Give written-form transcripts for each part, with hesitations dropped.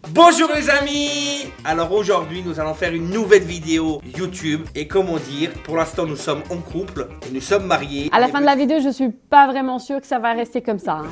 Bonjour les amis. Alors aujourd'hui nous allons faire une nouvelle vidéo YouTube. Et comment dire, pour l'instant nous sommes en couple et nous sommes mariés. À la fin de la vidéo, je suis pas vraiment sûre que ça va rester comme ça.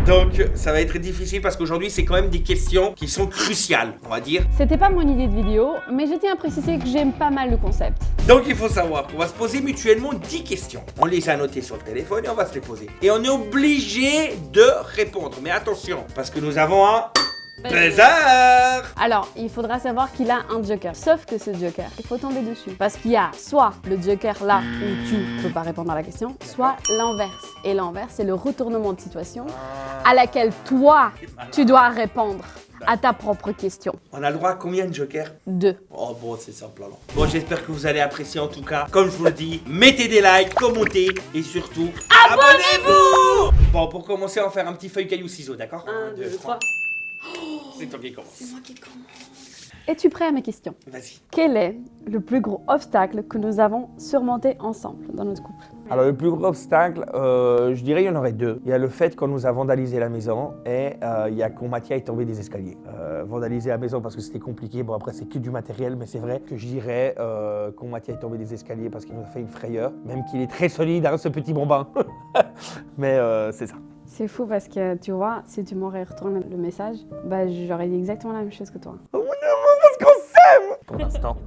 Donc ça va être difficile parce qu'aujourd'hui c'est quand même des questions qui sont cruciales, on va dire. C'était pas mon idée de vidéo, mais je tiens à préciser que j'aime pas mal le concept. Donc il faut savoir qu'on va se poser mutuellement 10 questions. On les a notées sur le téléphone et on va se les poser. Et on est obligé de répondre. Mais attention, parce que nous avons un buzzer. Alors, il faudra savoir qu'il a un joker. Sauf que ce joker, il faut tomber dessus. Parce qu'il y a soit le joker là où tu peux pas répondre à la question, soit l'inverse. Et l'inverse, c'est le retournement de situation à laquelle toi, tu dois répondre à ta propre question. On a le droit à combien de jokers? 2. Oh bon, c'est simple alors. Bon, j'espère que vous allez apprécier en tout cas. Comme je vous le dis, mettez des likes, commentez et surtout, abonnez-vous. Bon, pour commencer, on va faire un petit feuille caillou ciseaux, d'accord? 1, 2, 3. C'est toi qui commence. C'est moi qui commence. Es-tu prêt à mes questions? Vas-y. Quel est le plus gros obstacle que nous avons surmonté ensemble dans notre couple? Alors le plus gros obstacle, je dirais il y en aurait deux. Il y a le fait qu'on nous a vandalisé la maison et il y a quand Mathia est tombé des escaliers. Vandaliser la maison parce que c'était compliqué, bon après c'est que du matériel, mais c'est vrai que je dirais quand Mathia est tombé des escaliers parce qu'il nous a fait une frayeur, même qu'il est très solide hein, ce petit bambin. Mais c'est ça. C'est fou parce que tu vois, si tu m'aurais retourné le message, bah j'aurais dit exactement la même chose que toi. Oh mon amour, parce qu'on s'aime. Pour l'instant.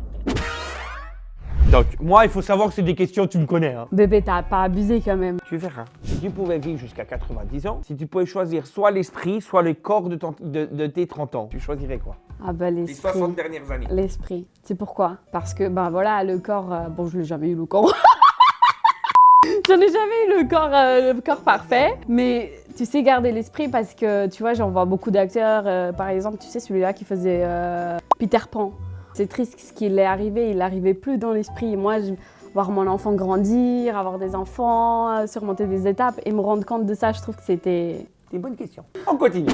Donc moi il faut savoir que c'est des questions, tu me connais. Hein. Bébé, t'as pas abusé quand même. Tu verras. Si tu pouvais vivre jusqu'à 90 ans, si tu pouvais choisir soit l'esprit, soit le corps de tes 30 ans, tu choisirais quoi? Ah bah Les l'esprit. 60 dernières années. L'esprit. C'est pourquoi? Parce que bah voilà, le corps, bon je l'ai jamais eu le corps. J'en ai jamais eu le corps parfait, mais tu sais garder l'esprit parce que tu vois, j'en vois beaucoup d'acteurs, par exemple, tu sais celui-là qui faisait Peter Pan. C'est triste ce qui lui est arrivé, il n'arrivait plus dans l'esprit. Moi, voir mon enfant grandir, avoir des enfants, surmonter des étapes et me rendre compte de ça, je trouve que c'était... C'est une bonne question. On continue.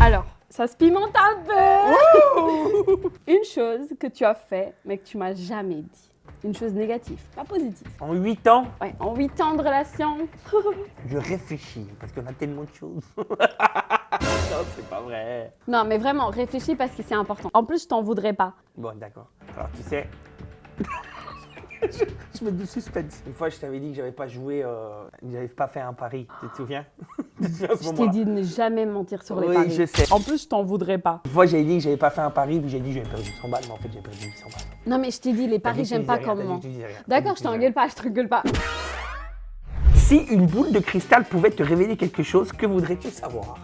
Alors, ça se pimente un peu. Une chose que tu as fait, mais que tu m'as jamais dit. Une chose négative, pas positive. En 8 ans, Ouais, en 8 ans de relation. je réfléchis parce qu'on a tellement de choses. Non, c'est pas vrai. Non, mais vraiment, réfléchis parce que c'est important. En plus, je t'en voudrais pas. Bon, d'accord. Alors, tu sais, je mets du suspense. Une fois, je t'avais dit que j'avais pas joué, j'avais pas fait un pari. Tu te souviens? À ce Je t'ai moment-là. dit de ne jamais mentir sur les Oui, paris. je sais. En plus, je t'en voudrais pas. Une fois, j'avais dit que j'avais pas fait un pari, puis j'ai dit que j'avais perdu 100 balles, mais en fait, j'ai perdu 800 balles. Non, mais je t'ai dit, les T'as paris, dit que tu j'aime pas disais rien, comment. t'as dit que tu disais rien. D'accord, je t'engueule pas, je t'engueule pas. Si une boule de cristal pouvait te révéler quelque chose, que voudrais-tu savoir?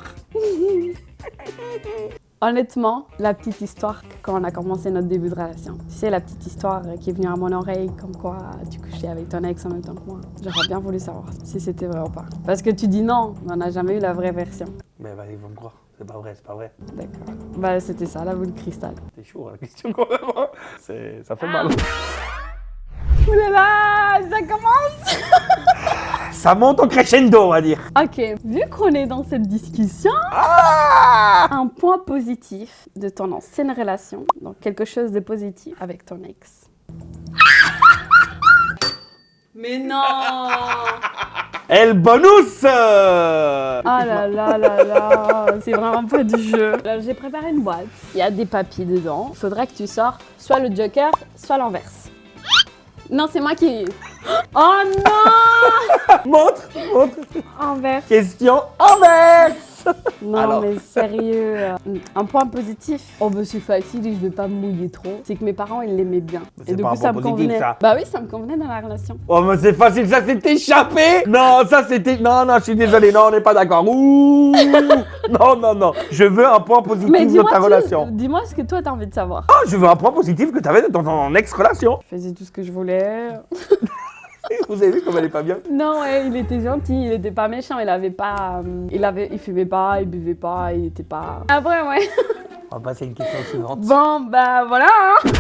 Honnêtement, la petite histoire quand on a commencé notre début de relation. Tu sais, la petite histoire qui est venue à mon oreille, comme quoi tu couchais avec ton ex en même temps que moi. J'aurais bien voulu savoir si c'était vrai ou pas. Parce que tu dis non, on n'a jamais eu la vraie version. Mais vas-y, ils vont me croire. C'est pas vrai, c'est pas vrai. D'accord. Bah, c'était ça, la boule de cristal. C'est chaud, hein, la question, quand même. Hein. Ça fait mal. Ouh là là, ça commence. Ça monte en crescendo, on va dire. Ok, vu qu'on est dans cette discussion, un point positif de ton ancienne relation, donc quelque chose de positif avec ton ex. Mais non! El bonus. Ah là là là là, c'est vraiment pas du jeu. Alors, j'ai préparé une boîte, il y a des papiers dedans. Il faudrait que tu sors soit le joker, soit l'inverse. Non, c'est moi qui... Oh non! Montre. Inverse. Question inverse. Non, Alors. mais sérieux. Un point positif. Oh, bah c'est facile et je vais pas me mouiller trop. C'est que mes parents, ils l'aimaient bien. C'est Et du pas coup, un ça point me positif, convenait. ça. Bah oui, ça me convenait dans la relation. Oh, mais c'est facile, ça s'est échappé. Non, ça c'était... Non, je suis désolé, non, on n'est pas d'accord. Ouh. Non. Je veux un point positif Mais de ta relation. dis-moi ce que toi, t'as envie de savoir. Oh, je veux un point positif que tu avais dans ton ex-relation. Je faisais tout ce que je voulais. Vous avez vu comme elle est pas bien? Non, ouais, il était gentil, il était pas méchant, il avait pas... il fumait pas, il buvait pas, il était pas... Après, ouais. On va passer à une question suivante. Bon, bah voilà. Hein.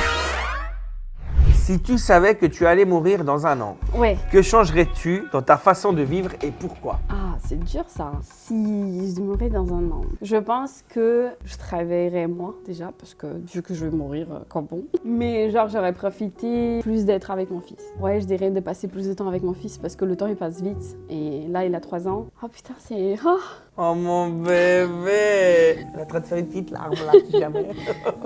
Si tu savais que tu allais mourir dans un an, Ouais. que changerais-tu dans ta façon de vivre et pourquoi? Ah, c'est dur ça. Si je mourais dans un an, je pense que je travaillerais moins déjà, parce que vu que je vais mourir quand bon. Mais genre, j'aurais profité plus d'être avec mon fils. Ouais, je dirais de passer plus de temps avec mon fils parce que le temps il passe vite. Et là, il a 3 ans. Oh putain, c'est. Oh. Oh mon bébé! Elle est en train de faire une petite larme là, si jamais.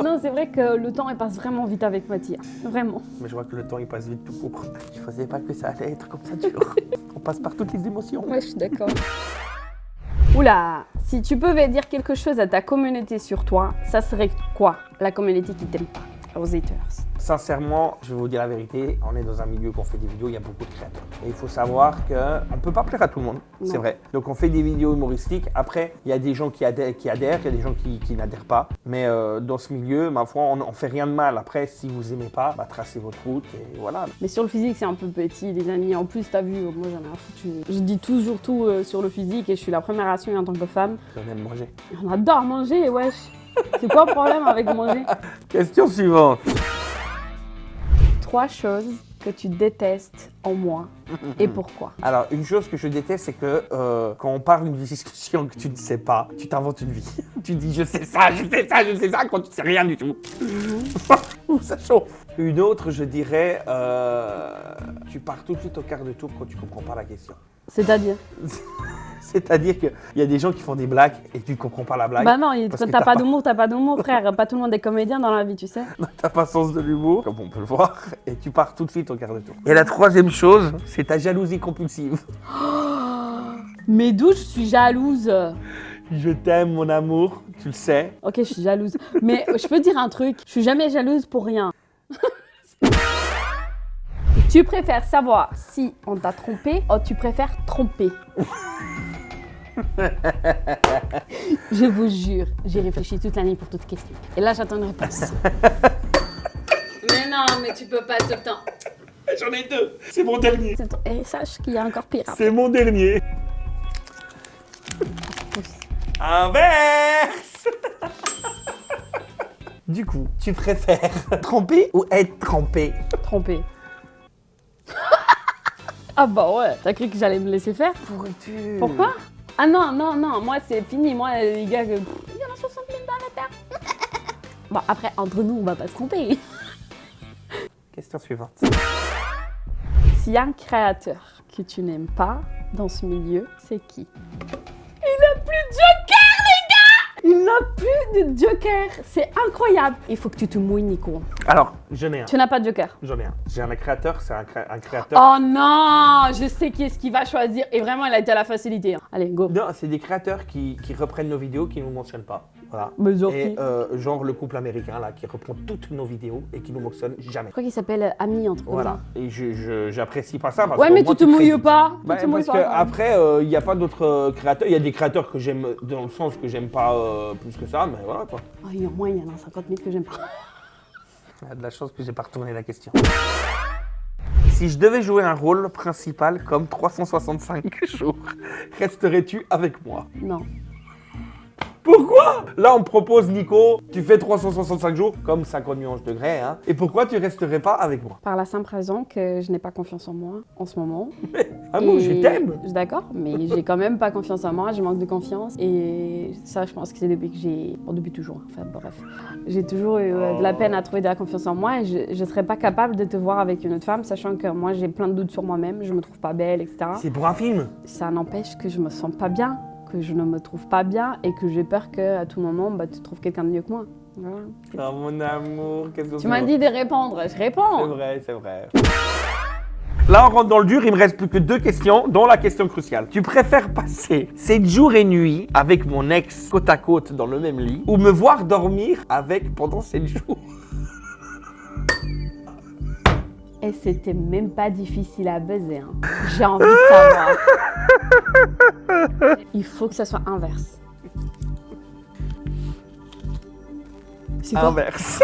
Non, c'est vrai que le temps il passe vraiment vite avec Mathia. Vraiment. Mais je vois que le temps il passe vite tout court. Je ne pensais pas que ça allait être comme ça dur. On passe par toutes les émotions. Ouais, je suis d'accord. Oula, si tu pouvais dire quelque chose à ta communauté sur toi, ça serait quoi? La communauté qui t'aime pas, aux haters. Sincèrement, je vais vous dire la vérité, on est dans un milieu qu'on fait des vidéos, il y a beaucoup de créateurs. Et il faut savoir qu'on ne peut pas plaire à tout le monde, c'est Non. vrai. Donc on fait des vidéos humoristiques, après il y a des gens qui adhèrent, il y a des gens qui n'adhèrent pas. Mais dans ce milieu, ma foi, on ne fait rien de mal. Après, si vous aimez pas, bah, tracez votre route et voilà. Mais sur le physique, c'est un peu petit, les amis. En plus, t'as vu, moi j'en ai un foutu. Je dis toujours tout sur le physique et je suis la première à suivre en tant que femme. On aime manger. On adore manger, wesh. C'est quoi le problème avec manger? Question suivante. 3 choses que tu détestes en moi et pourquoi? Alors, une chose que je déteste, c'est que quand on parle d'une discussion que tu ne sais pas, tu t'inventes une vie. Tu dis je sais ça, je sais ça, je sais ça, quand tu sais rien du tout. Ça chauffe. Une autre, je dirais, tu pars tout de suite au quart de tour quand tu comprends pas la question. C'est-à-dire? C'est-à-dire qu'il y a des gens qui font des blagues et tu ne comprends pas la blague. Bah non, Parce que t'as pas d'humour, frère. Pas tout le monde est comédien dans la vie, tu sais. T'as pas sens de l'humour, comme on peut le voir, et tu pars tout de suite au quart de tour. Et la troisième chose, c'est ta jalousie compulsive. Mais d'où je suis jalouse? Je t'aime, mon amour, tu le sais. Ok, je suis jalouse. Mais je peux dire un truc, je suis jamais jalouse pour rien. Tu préfères savoir si on t'a trompé ou tu préfères tromper? Je vous jure, j'ai réfléchi toute la nuit pour toute question. Et là, j'attends une réponse. Mais non, mais tu peux pas tout le temps. J'en ai 2, c'est mon dernier. Et sache qu'il y a encore pire. C'est mon dernier. Inverse. Du coup, tu préfères tromper ou être trompé? Tromper. Ah bah ouais, t'as cru que j'allais me laisser faire? Pourquoi? Ah non, non, non, moi c'est fini, moi les gars, il y en a 60 000 dans la terre. Bon après, entre nous, on va pas se tromper. Question suivante. S'il y a un créateur que tu n'aimes pas dans ce milieu, c'est qui? Il n'a plus de joker, les gars! Il n'a plus de joker, c'est incroyable. Il faut que tu te mouilles, Nico. Alors, j'en ai un. Tu n'as pas de joker? J'en ai un. J'ai un créateur, c'est un créateur. Oh non, je sais qui est-ce qu'il va choisir. Et vraiment, il a été à la facilité. Hein. Allez, go. Non, c'est des créateurs qui reprennent nos vidéos, qui ne nous mentionnent pas. Voilà. Mais genre Et qui? genre le couple américain là, qui reprend toutes nos vidéos et qui nous mentionne jamais. Je crois qu'il s'appelle Ami, entre autres. Voilà. Et j'apprécie pas ça. Parce Ouais, qu'au mais moins, tu te mouilles crédites. pas. Bah, Tu te mouilles parce pas. qu'après, il n'y a pas d'autres créateurs. Il y a des créateurs que j'aime dans le sens que j'aime pas plus que ça, mais voilà quoi. Oh, au moins, il y en a 50 000 que j'aime pas. Il y a de la chance que j'ai pas retourné la question. Si je devais jouer un rôle principal comme 365 jours, resterais-tu avec moi? Non. Pourquoi? Là, on me propose, Nico, tu fais 365 jours, comme 50 nuances degrés, hein. Et pourquoi tu resterais pas avec moi? Par la simple raison que je n'ai pas confiance en moi en ce moment. Ah bon, je Et- t'aime. Je suis d'accord, mais j'ai quand même pas confiance en moi, je manque de confiance. Et ça, je pense que c'est depuis que j'ai. Bon, depuis toujours, enfin, bref. J'ai toujours eu de la peine à trouver de la confiance en moi et je serais pas capable de te voir avec une autre femme, sachant que moi, j'ai plein de doutes sur moi-même, je me trouve pas belle, etc. C'est pour un film. Ça n'empêche que je me sens pas bien, que je ne me trouve pas bien et que j'ai peur qu'à tout moment, bah, tu trouves quelqu'un de mieux que moi. Voilà. Oh mon amour, qu'est-ce que Tu m'as dit de répondre, je réponds. C'est vrai, c'est vrai. Là, on rentre dans le dur, il me reste plus que 2 questions, dont la question cruciale. Tu préfères passer 7 jours et nuits avec mon ex côte à côte dans le même lit ou me voir dormir avec pendant 7 jours? Et c'était même pas difficile à buzzer. Hein. J'ai envie de savoir. Il faut que ça soit inverse. C'est quoi? Inverse.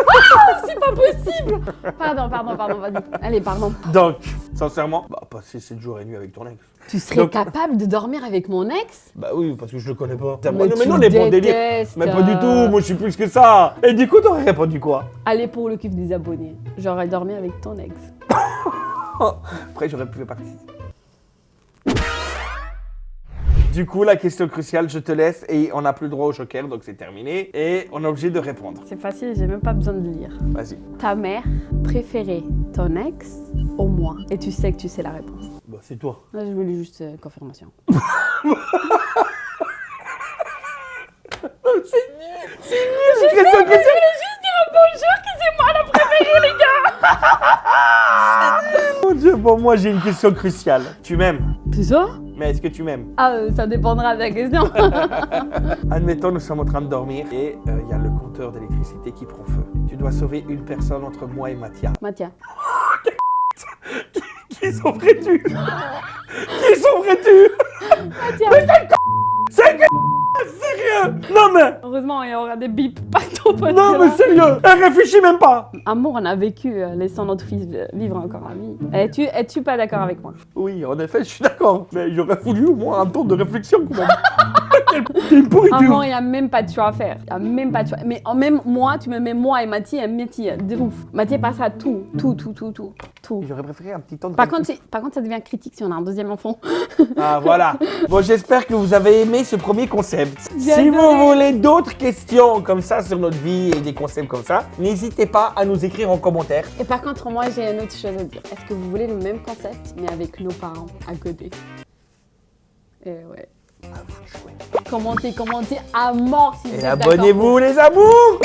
C'est pas possible. Pardon, vas-y. Allez, pardon. Donc, Sincèrement, bah passer 7 jours et nuits avec ton ex. Tu serais Donc- capable de dormir avec mon ex? Bah oui, parce que je le connais pas. Mais non, tu non, les bons délires. détestes, Mais pas du tout, moi je suis plus que ça. Et du coup, t'aurais répondu quoi? Allez pour le kiff des abonnés. J'aurais dormi avec ton ex. Après, j'aurais pu faire partie. Du coup, la question cruciale, je te laisse et on n'a plus le droit au joker, donc c'est terminé. Et on est obligé de répondre. C'est facile, j'ai même pas besoin de lire. Vas-y. Ta mère préférait ton ex ou moi? Et tu sais que tu sais la réponse. Bah, c'est toi. Là, je voulais juste confirmation. C'est question cruciale. Bonjour, que c'est moi la préférée, les gars! Mon Dieu, bon, moi j'ai une question cruciale. Tu m'aimes? C'est ça? Mais est-ce que tu m'aimes? Ah, ça dépendra de la question. Admettons, nous sommes en train de dormir et il y a le compteur d'électricité qui prend feu. Tu dois sauver une personne entre moi et Mathia. Mathia. Qui sauverais-tu? Qui sauverais-tu? Mathia. C'est que sérieux? Non mais! Heureusement, il y aura des bips partout. Non mais sérieux! Elle réfléchit même pas! Amour, on a vécu, laissant notre fils vivre encore la vie. Es-tu pas d'accord avec moi? Oui, en effet, je suis d'accord. Mais j'aurais voulu au moins un temps de réflexion quand même. Quelle pourriture! Amour, il n'y a même pas de choix à faire. Il n'y a même pas de choix. Mais même moi, tu me mets moi et Mathia, de ouf. Mathia passera tout. J'aurais préféré un petit temps de Par contre, ça devient critique si on a un deuxième enfant. Ah voilà. Bon, j'espère que vous avez aimé ce premier concept. J'ai Si vous adoré. voulez d'autres questions comme ça sur notre vie et des concepts comme ça, n'hésitez pas à nous écrire en commentaire. Et par contre, moi, j'ai une autre chose à dire. Est-ce que vous voulez le même concept, mais avec nos parents à côté? Et ouais. Commentez à mort si vous Et êtes d'accord. abonnez-vous les amours!